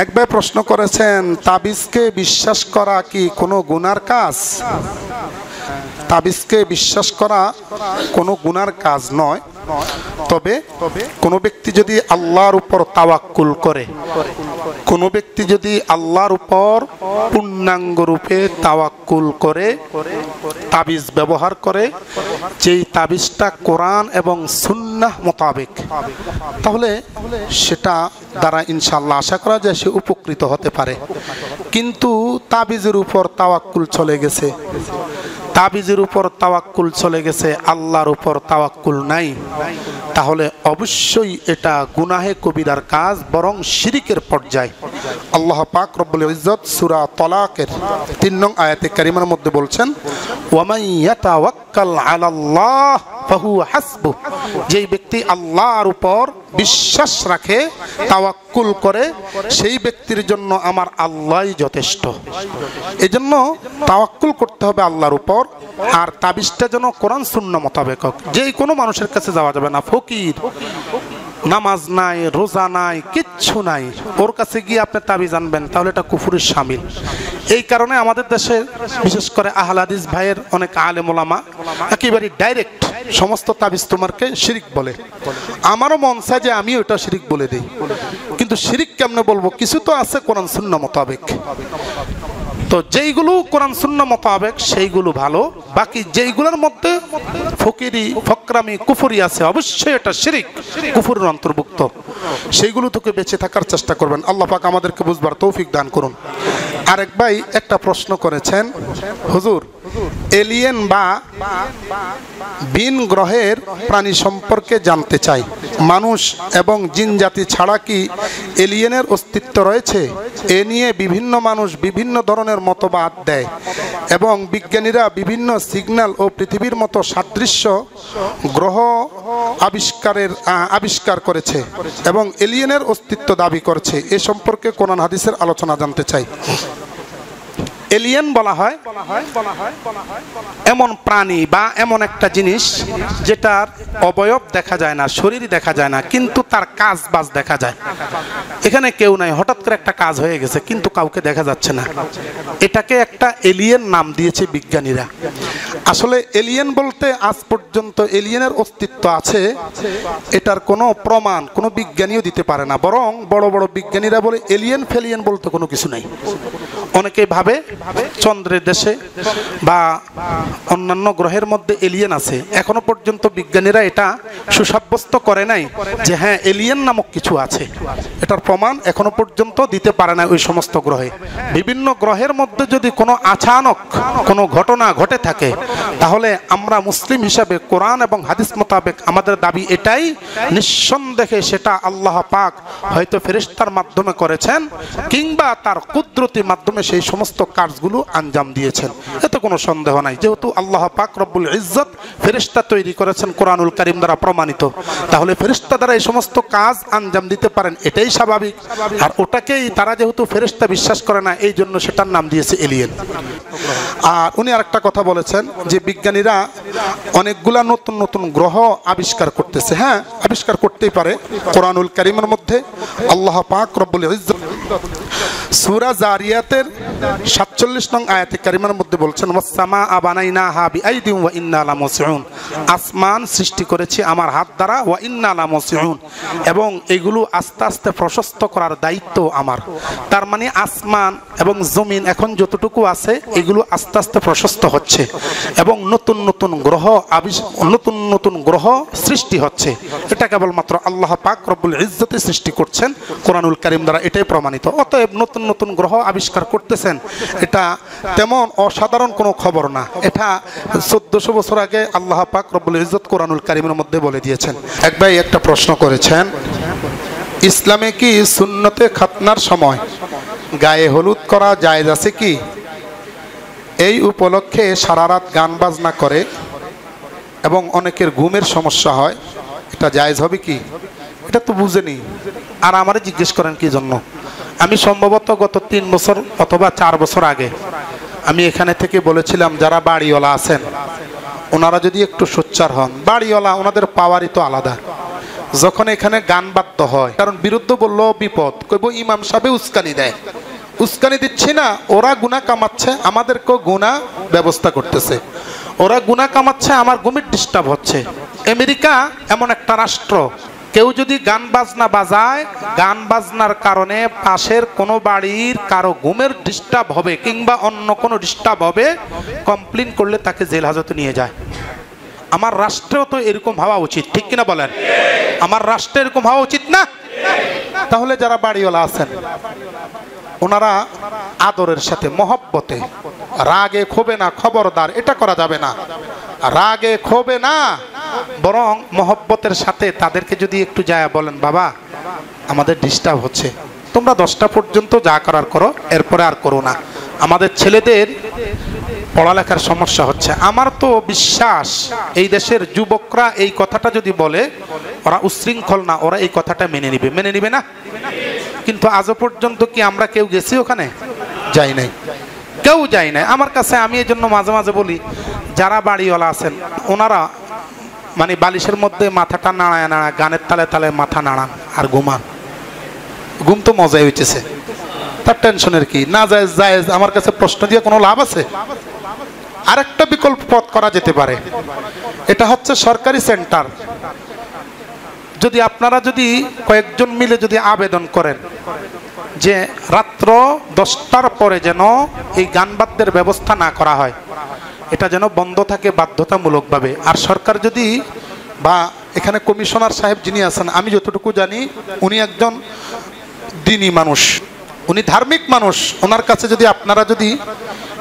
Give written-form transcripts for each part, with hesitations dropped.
এক ভাই প্রশ্ন করেছেন, তাবিজকে বিশ্বাস করা কি কোনো গুনার কাজ? তাবিজকে বিশ্বাস করা কোনো গুনার কাজ নয়, তবে কোনো ব্যক্তি যদি আল্লাহর উপর তাওয়াক্কুল করে, কোনো ব্যক্তি যদি আল্লাহর উপর পূর্ণাঙ্গ রূপে তাওয়াক্কুল করে তাবিজ ব্যবহার করে, যেই তাবিজটা কোরআন এবং সুন্নাহ মোতাবেক, তাহলে সেটা দ্বারা ইনশাআল্লাহ আশা করা যায় সে উপকৃত হতে পারে। কিন্তু তাবিজের উপর তাওয়াক্কুল চলে গেছে, তাবিজের উপর তাওয়াক্কুল চলে গেছে, আল্লাহর উপর তাওয়াক্কুল নাই, তাহলে অবশ্যই এটা গুনাহে কবিরার কাজ, বরং শিরিকের পর্যায়। আল্লাহ পাক রব্বুল ইজ্জত সূরা তালাকের ৩ নং আয়াতে কারিমার মধ্যে বলছেন, ওয়ামান ইয়াতাওয়াক্কাল আলাল্লাহ ফাহুয়া হাসবুহ, যেই ব্যক্তি আল্লাহর উপর বিশ্বাস রাখে, তাওয়াক্কুল করে, সেই ব্যক্তির জন্য আমার আল্লাহই যথেষ্ট। এজন্য তাওয়াক্কুল করতে হবে আল্লাহর উপর, আর তাবিজটা যেন কোরআন সুন্নাহ মোতাবেক হোক। যেই কোনো মানুষের কাছে যাওয়া যাবে না, ফকির, নামাজ নাই, রোজা নাই, কিচ্ছু নাই, ওর কাছে গিয়ে আপনি তাবিজ আনবেন, তাহলে এটা কুফুরের শামিল। এই কারণে আমাদের দেশে বিশেষ করে আহলে হাদিস ভাইয়ের অনেক আলেম ওলামা একেবারে ডাইরেক্ট সমস্ত তাবিজ তোমারকে শিরিক বলে। আমারও মন চায় যে আমি ওটা শিরিক বলে দিই, কিন্তু শিরিক কেমনে বলবো? কিছু তো আছে কোরআন সুন্নাহ মোতাবেক। তো যেইগুলো কোরআন সুন্নাহ মোতাবেক সেইগুলো ভালো, বাকি যেইগুলোর মধ্যে ফকিরি, ফকরামি, কুফরি আছে, অবশ্যই এটা শিরিক, কুফরের অন্তর্ভুক্ত, সেইগুলো থেকে বেঁচে থাকার চেষ্টা করবেন। আল্লাহ পাক আমাদেরকে বুঝবার তৌফিক দান করুন। আরেক ভাই একটা প্রশ্ন করেছেন, হুজুর, এলিয়েন বা ভিন গ্রহের প্রাণী সম্পর্কে জানতে চাই। মানুষ এবং জিন জাতি ছাড়া কি এলিয়েনের অস্তিত্ব রয়েছে? এ নিয়ে বিভিন্ন মানুষ বিভিন্ন ধরনের মতবাদ দেয় এবং বিজ্ঞানীরা বিভিন্ন সিগন্যাল ও পৃথিবীর মতো সাদৃশ্য গ্রহ আবিষ্কার করেছে এবং এলিয়েনের অস্তিত্ব দাবি করছে। এ সম্পর্কে কোরআন হাদিসের আলোচনা জানতে চাই। এলিয়েন বলা হয় এমন প্রাণী বা এমন একটা জিনিস যেটার অবয়ব দেখা যায় না, শরীর দেখা যায় না, কিন্তু তার কাজ বাজ দেখা যায়। এখানে কেউ নাই, হঠাৎ করে একটা কাজ হয়ে গেছে, কিন্তু কাউকে দেখা যাচ্ছে না। এটাকে একটা এলিয়েন নাম দিয়েছে বিজ্ঞানীরা। আসলে এলিয়েন বলতে আজ পর্যন্ত এলিয়েনের অস্তিত্ব আছে এটার কোনো প্রমাণ কোনো বিজ্ঞানীও দিতে পারে না, বরং বড় বড় বিজ্ঞানীরা বলে এলিয়েন ফেলিয়েন বলতে কোনো কিছু নাই। অনেকে ভাবে চন্দ্রের দেশে বা অন্যান্য গ্রহের মধ্যে এলিয়েন আছে। এখনো পর্যন্ত বিজ্ঞানীরা এটা সুসাব্যস্ত করে নাই যে হ্যাঁ এলিয়েন নামক কিছু আছে। এটার প্রমাণ এখনো পর্যন্ত দিতে পারে না ওই সমস্ত গ্রহে। বিভিন্ন গ্রহের মধ্যে যদি কোনো আচানক কোনো ঘটনা ঘটে থাকে, তাহলে আমরা মুসলিম হিসাবে কোরআন এবং হাদিস মোতাবেক আমাদের দাবি এটাই, নিঃসন্দেহে সেটা আল্লাহ পাক হয়তো ফেরেশতার মাধ্যমে করেছেন, কিংবা তার কুদরতি মাধ্যমে সেই সমস্ত কাজগুলো আঞ্জাম দিয়েছেন, এতে কোনো সন্দেহ নাই। যেহেতু আল্লাহ পাক রব্বুল ইজ্জত ফেরেশতা তৈরি করেছেন কোরআনুল কারীম দ্বারা প্রমাণিত, তাহলে ফেরেশতা দ্বারা এই সমস্ত কাজ আঞ্জাম দিতে পারেন, এটাই স্বাভাবিক। আর ওটাকেই তারা যেহেতু ফেরেশতা বিশ্বাস করে না, এই জন্য সেটার নাম দিয়েছে এলিয়েন। আর উনি আরেকটা কথা বলেছেন যে বিজ্ঞানীরা অনেকগুলা নতুন নতুন গ্রহ আবিষ্কার করতেছে। হ্যাঁ, আবিষ্কার করতেই পারে। কোরআনুল কারীমের মধ্যে আল্লাহ পাক রব্বুল ইজ্জত সূরা জারিয়াতের 47 নং আয়াতে কারিমার মধ্যে বলছেন, ওয়াসসামা বানাইনাহা বিআইদিন ওয়া ইন্না লামুসিউন, আসমান সৃষ্টি করেছি আমার হাত দ্বারা, ওয়া ইন্না লামুসিউন, এবং এগুলো আস্তে আস্তে প্রশস্ত করার দায়িত্ব আমার। তার মানে আসমান এবং জমিন এখন যতটুকু আছে এগুলো আস্তে আস্তে প্রশস্ত হচ্ছে এবং নতুন নতুন গ্রহ সৃষ্টি হচ্ছে। এটা কেবলমাত্র আল্লাহ পাক রব্বুল ইজ্জতে সৃষ্টি করছেন কোরআনুল কারীম দ্বারা, এটাই প্রমাণিত। অতএব নতুন নতুন গ্রহ আবিষ্কার করতেছেন, এটা তেমন অসাধারণ কোনো খবর না। এটা 1400 বছর আগে আল্লাহ পাক রব্বুল ইজ্জত কোরআনুল কারীমের মধ্যে বলে দিয়েছেন। এক ভাই একটা প্রশ্ন করেছেন, ইসলামে কি সুন্নতে খাতনার সময় গায়ে হলুদ করা জায়েজ আছে কি? এই উপলক্ষে সারা রাত গান বাজনা করে এবং অনেকের ঘুমের সমস্যা হয়, এটা জায়েজ হবে কি? এটা তো বুঝেনি, আর আমারে জিজ্ঞেস করেন কি জন্য? আমি সম্ভবত গত 3 বছর অথবা 4 বছর আগে আমি এখানে থেকে বলেছিলাম, যারা বাড়িওয়ালা আছেন ওনারা যদি একটু সোচ্চার হন, বাড়িওয়ালা ওনাদের পাওয়ারই তো আলাদা, যখন এখানে গান বাদ্য হয়, কারণ বিরুদ্ধ বললো বিপদ, কইব ইমাম সাহেব উস্কানি দেয়, উস্কানি দিচ্ছি না, ওরা গুনাহ কামাচ্ছে, আমাদেরকেও গুনাহ ব্যবস্থা করতেছে, ওরা গুনাহ কামাচ্ছে, আমার ঘুমের ডিস্টার্ব হচ্ছে। আমেরিকা এমন একটা রাষ্ট্র, কেউ যদি গান বাজনা বাজায়, গান বাজনার কারণে পাশের কোনো বাড়ির কারো ঘুমের ডিস্টার্ব হবে কিংবা অন্য কোনো ডিস্টার্ব হবে, কমপ্লেন করলে তাকে জেল হাজতে নিয়ে যায়। আমার রাষ্ট্রেও তো এরকম হওয়া উচিত, ঠিক কিনা বলেন? আমার রাষ্ট্রে এরকম হওয়া উচিত না? তাহলে যারা বাড়িওয়ালা আছেন ওনারা আদরের সাথে, মহব্বতে, রাগে ক্ষোভে না, খবরদার এটা করা যাবে না, রাগে ক্ষোভে না, বরং মহব্বতের সাথে তাদেরকে যদি একটু যায় বলেন, বাবা আমাদের ডিস্টার্ব হচ্ছে, তোমরা 10টা পর্যন্ত যা করার করো, এরপরে আর করো না, আমাদের ছেলেদের পড়ালেখার সমস্যা হচ্ছে। আমার তো বিশ্বাস এই দেশের যুবকরা এই কথাটা যদি বলে, ওরা উচ্ছৃঙ্খল না, ওরা এই কথাটা মেনে নিবে না? কিন্তু আজও পর্যন্ত কি আমরা কেউ গেছি ওখানে? যাই নাই, কেউ যাই নাই। আমার কাছে, আমি এই জন্য মাঝে মাঝে বলি, যারা বাড়িওয়ালা আছেন ওনারা মানে বালিশের মধ্যে মাথাটা নাড়ায় নাড়ায়, গানের তালে তালে মাথা নাড়ান আর ঘুমান, ঘুম তো মজাই হইতেছে, তার টেনশনের কি? না জায়েজ জায়েজ, আমার কাছে প্রশ্ন দিয়ে কোনো লাভ আছে? আরেকটা বিকল্প পথ করা যেতে পারে, এটা হচ্ছে সরকারি সেন্টার। যদি আপনারা যদি কয়েকজন মিলে যদি আবেদন করেন যে রাত্র 10টার পরে যেন এই গান বাদ্যের ব্যবস্থা না করা হয়, এটা যেন বন্ধ থাকে বাধ্যতামূলকভাবে। আর সরকার যদি, বা এখানে কমিশনার সাহেব যিনি আছেন, আমি যতটুকু জানি উনি একজন দিনী মানুষ, উনি ধার্মিক মানুষ, ওনার কাছে যদি আপনারা যদি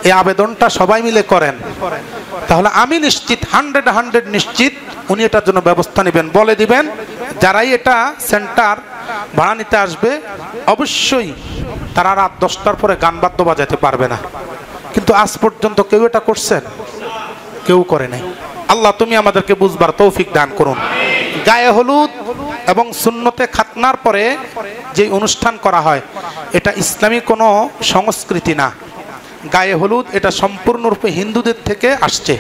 এই আবেদনটা সবাই মিলে করেন, তাহলে আমি নিশ্চিত, 100 নিশ্চিত উনি এটার জন্য ব্যবস্থা নেবেন। বলে দিবেন যারাই এটা সেন্টার ভাড়া নিতে আসবে অবশ্যই তারা রাত 10টার পরে গান বাদ্য বাজাতে পারবে না। কিন্তু আজ পর্যন্ত কেউ এটা করছেন? কেউ করে নাই। আল্লাহ তুমি আমাদেরকে বুঝবার তৌফিক দান করুন। গায়ে হলুদ এবং সুন্নতে খাতনার পরে যে অনুষ্ঠান করা হয়, এটা ইসলামী কোনো সংস্কৃতি না। গায়ে হলুদ এটা সম্পূর্ণরূপে হিন্দুদের থেকে আসছে,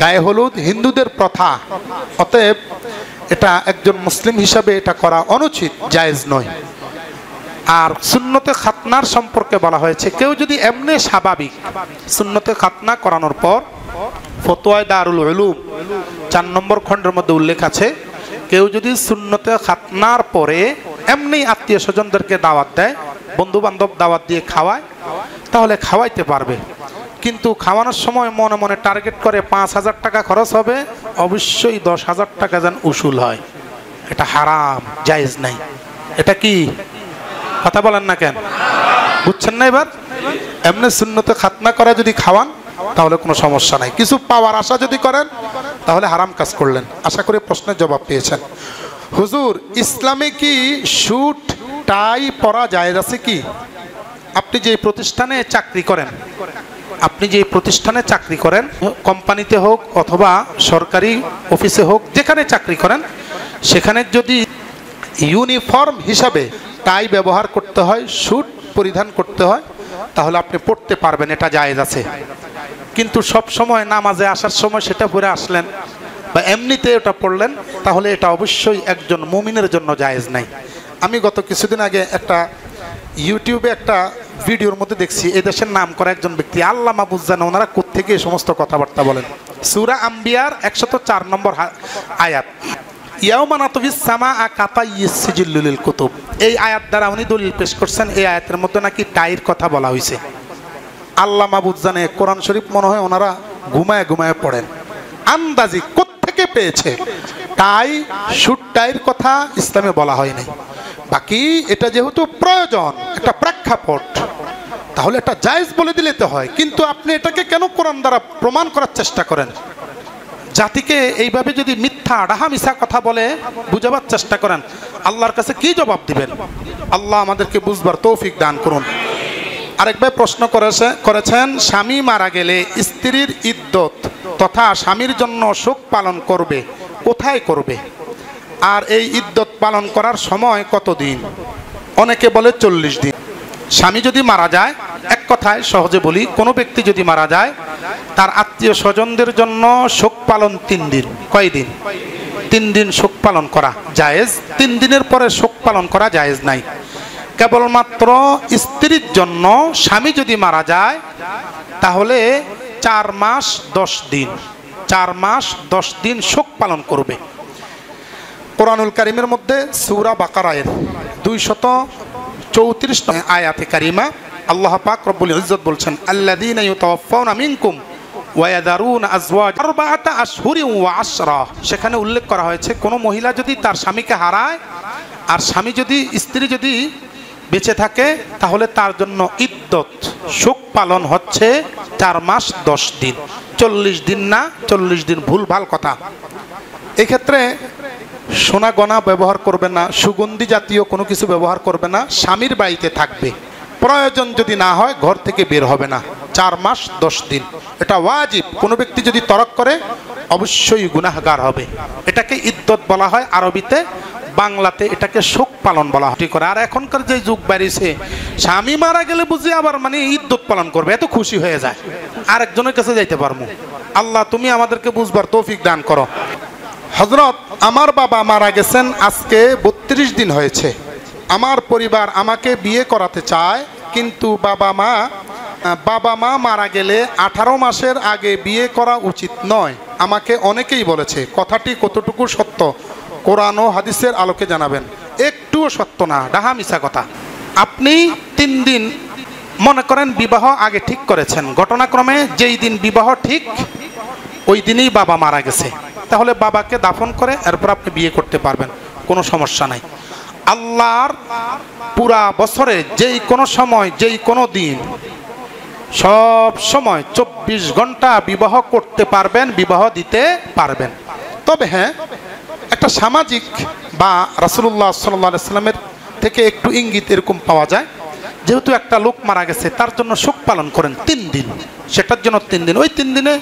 গায়ে হলুদ হিন্দুদের প্রথা, অতএব এটা একজন মুসলিম হিসাবে এটা করা অনুচিত, জায়েজ নয়। আর সুন্নতে খাতনার সম্পর্কে বলা হয়েছে, কেউ যদি এমনি স্বাভাবিক সুন্নতে খাতনা করানোর পর, ফতোয়ায়ে দারুল উলুম 4 নম্বর খণ্ডের মধ্যে উল্লেখ আছে, কেউ যদি সুন্নতে খাতনার পরে এমনি আত্মীয় স্বজনদেরকে দাওয়াত দেয়, বন্ধু বান্ধব দাওয়াত দিয়ে খাওয়ায়, তাহলে খাওয়াইতে পারবে। কিন্তু খাওয়ানোর সময় মনে মনে টার্গেট করে 5,000 টাকা খরচ হবে, অবশ্যই 10,000 টাকা যেন উসুল হয়। এটা হারাম, জায়েজ নাই। এটা কি? কথা বলেন না কেন? বুঝছেন না এবার? এমনি সুন্নতে খাতনা করা যদি খাওয়ান তাহলে কোনো সমস্যা নাই, কিছু পাওয়ার আশা যদি করেন তাহলে হারাম কাজ করলেন। আশা করি প্রশ্নের জবাব পেয়েছেন। হুজুর, ইসলামে কি স্যুট টাই পরা জায়েজ আছে কি? আপনি যে প্রতিষ্ঠানে চাকরি করেন, কোম্পানিতে হোক অথবা সরকারি অফিসে হোক, যেখানে চাকরি করেন, সেখানে যদি ইউনিফর্ম হিসাবে টাই ব্যবহার করতে হয়, স্যুট পরিধান করতে হয়, তাহলে আপনি পড়তে পারবেন, এটা জায়েজ আছে। কিন্তু সব সময় নামাজে আসার সময় সেটা পরে আসলেন বা এমনিতে ওটা পড়লেন, তাহলে এটা অবশ্যই একজন মুমিনের জন্য জায়েজ নাই। আমি গত কিছুদিন আগে একটা ইউটিউবে একটা ভিডিওর মধ্যে দেখছি, এই দেশের নাম করা একজন ব্যক্তি, আল্লামা বুঝজান, ওনারা কোত্থেকে এই সমস্ত কথাবার্তা বলেন। সূরা আম্বিয়ার 104 নম্বর আয়াত, ইয়াউমা নাতবিস সামাআ কাতাইয়িস সিজিল্লু লিল কুতুব, এই আয়াত দ্বারা উনি দলিল পেশ করছেন এই আয়াতের মধ্যে নাকি টাইর কথা বলা হয়েছে। আল্লামা বুঝজানে কোরআন শরীফ মনে হয় ওনারা ঘুমায় ঘুমায় পড়েন, আন্দাজি কোত্থেকে পেয়েছে। টাই, স্যুট টাইর কথা ইসলামে বলা হয়নি। বাকি এটা যেহেতু প্রয়োজন, একটা প্রেক্ষাপট, তাহলে এটা জায়েজ বলে দিলে তো হয়। কিন্তু আপনি এটাকে কেন কোরআন দ্বারা প্রমাণ করার চেষ্টা করেন? জাতিকে এইভাবে যদি মিথ্যা ডাহা মিছা কথা বলে বুঝাবার চেষ্টা করেন, আল্লাহর কাছে কি জবাব দিবেন? আল্লাহ আমাদেরকে বুঝবার তৌফিক দান করুন। আরেক ভাই প্রশ্ন করেছেন, স্বামী মারা গেলে স্ত্রীর ইদ্যত তথা স্বামীর জন্য শোক পালন করবে, কোথায় করবে? আর এই ইদ্যত পালন করার সময় কতদিন? অনেকে বলে 40 দিন। স্বামী যদি মারা যায়, এক কথায় সহজে বলি, কোনো ব্যক্তি যদি মারা যায়, তার আত্মীয় স্বজনদের জন্য শোক পালন 3 দিন। কয় দিন? 3 দিন শোক পালন করা জায়েজ, 3 দিনের পরে শোক পালন করা জায়েজ নাই। কেবলমাত্র স্ত্রীর জন্য স্বামী যদি মারা যায় তাহলে 4 মাস 10 দিন 4 মাস 10 দিন শোক পালন করবে। কোরআনুল কারীমের মধ্যে সূরা বাকারার 234 আয়াতে কারিমা আল্লাহ পাক রব্বুল ইজ্জত বলছেন, আল্লাযীনা ইউতাওয়াফাউনা মিনকুম ওয়া ইয়াযারুনা আজওয়াজ আরবাআতা আশহুরিন ওয়া আশরা। সেখানে উল্লেখ করা হয়েছে কোন মহিলা যদি তার স্বামীকে হারায় আর স্ত্রী যদি বেঁচে থাকে তাহলে তার জন্য ইদ্যত শোক পালন হচ্ছে 4 মাস 10 দিন, 40 দিন না, 40 দিন ভুলভাল কথা। এক্ষেত্রে সোনা গয়না ব্যবহার করবে না, সুগন্ধি জাতীয় কোনো কিছু ব্যবহার করবে না, স্বামীর বাড়িতে থাকবে, প্রয়োজন যদি না হয় ঘর থেকে বের হবে না 4 মাস 10 দিন। এটা ওয়াজিব। কোনো ব্যক্তি যদি তরক করে অবশ্যই গুনাহগার হবে। এটাকে ইদ্যত বলা হয় আরবিতে, বাংলাতে এটাকে শোক পালন বলা হয়। আর এখনকার যে যুগ বাড়িছে, স্বামী মারা গেলে বুঝি আবার ইদ্যত পালন করবে, এত খুশি হয়ে যায় আরেকজনের কাছে যাইতে পারবো। আল্লাহ তুমি আমাদেরকে বুঝবার তৌফিক দান করো। হযরত, আমার বাবা মারা গেছেন আজকে 32 দিন হয়েছে। আমার পরিবার আমাকে বিয়ে করাতে চায়, কিন্তু বাবা মা মারা গেলে 18 মাসের আগে বিয়ে করা উচিত নয়। আমাকে অনেকেই বলেছে, কথাটি কতটুকু সত্য কোরআন ও হাদিসের আলোকে জানাবেন। একটুও সত্য না, ডাহা মিছা কথা। আপনি 3 দিন মনে করেন বিবাহ আগে ঠিক করেছেন, ঘটনাক্রমে যেই দিন বিবাহ ঠিক ওই দিনই বাবা মারা গেছে, তাহলে বাবাকে দাফন করে এরপর আপনি বিয়ে করতে পারবেন, কোনো সমস্যা নাই। আল্লাহর পুরা বছরে যেই কোনো সময় যেই কোনো দিন সব সময় 24 ঘন্টা বিবাহ করতে পারবেন, বিবাহ দিতে পারবেন। তবে হ্যাঁ, একটা সামাজিক বা রাসূলুল্লাহ সাল্লাল্লাহু আলাইহি সাল্লামের থেকে একটু ইঙ্গিত এরকম পাওয়া যায়, যেহেতু একটা লোক মারা গেছে তার জন্য শোক পালন করেন 3 দিন, সেটার জন্য 3 দিন, ওই 3 দিনে